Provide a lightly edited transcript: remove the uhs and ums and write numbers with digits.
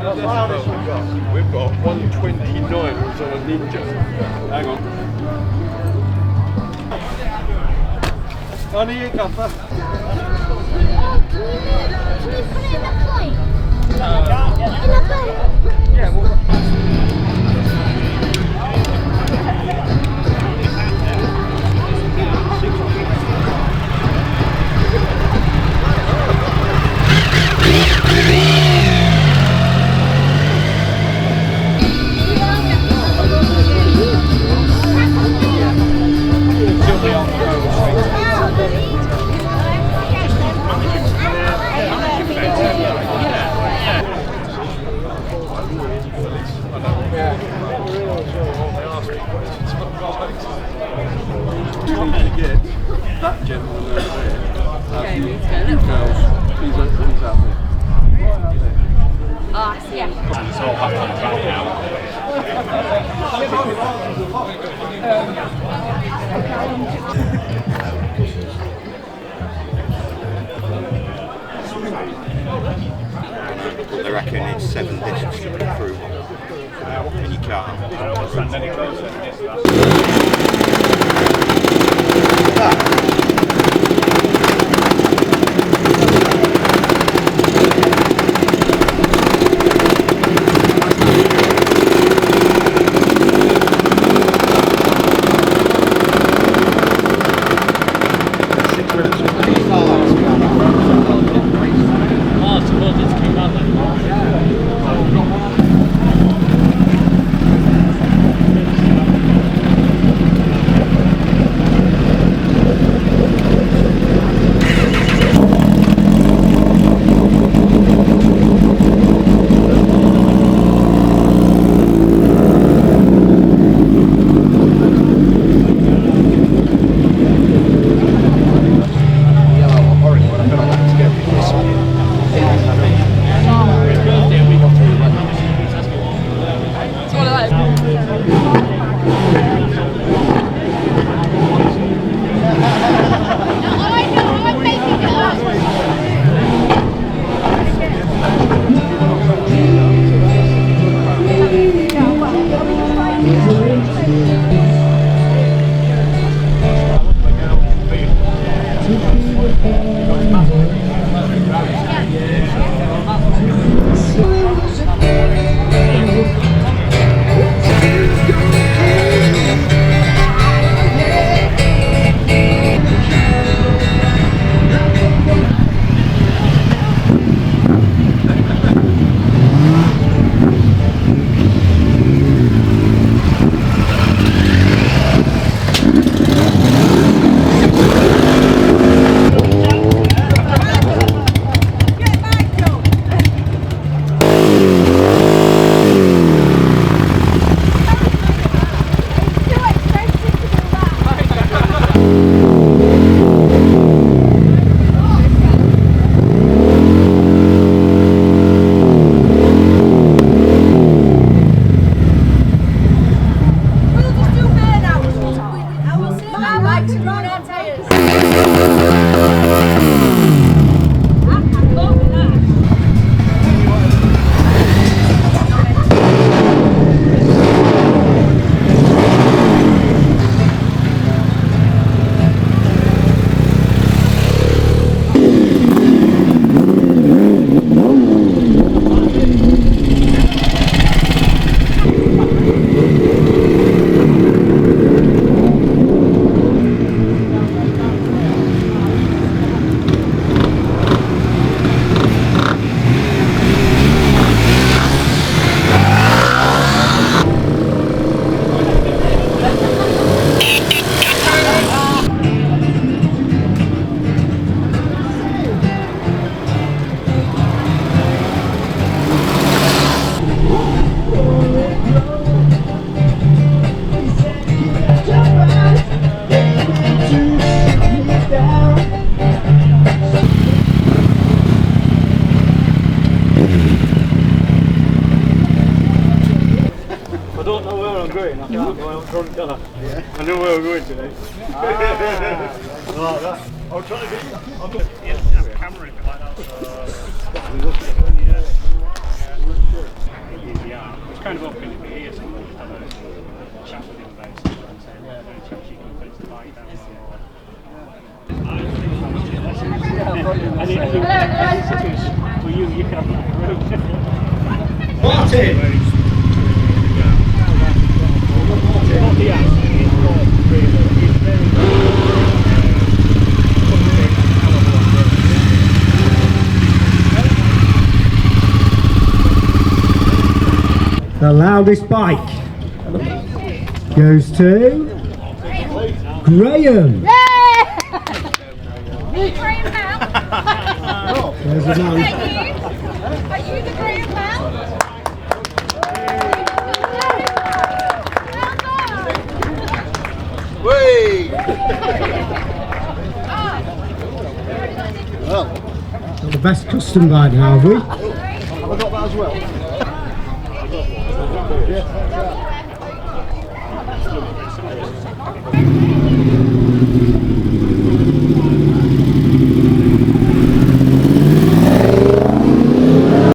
We've got 129 was on a Ninja. Hang on. On here, Gaffer. Can you put it in the plate? In the plate? Yeah, well. That gentleman over there. He's out there. Oh, I see. It's all happening right now. They reckon it's 7 discs to put through in your car. I don't stand any closer than this. going. I can't go out front, can I? Yeah. I know where we're going today. Like that. I'll try to get you. I'll do it. Yeah, camera in behind us. And it for you, you can have that. Martin! The loudest bike goes to Graham. Graham House. There's a man. Are you the Graham House? Got the best custom bike now, have we? Have I got that as well?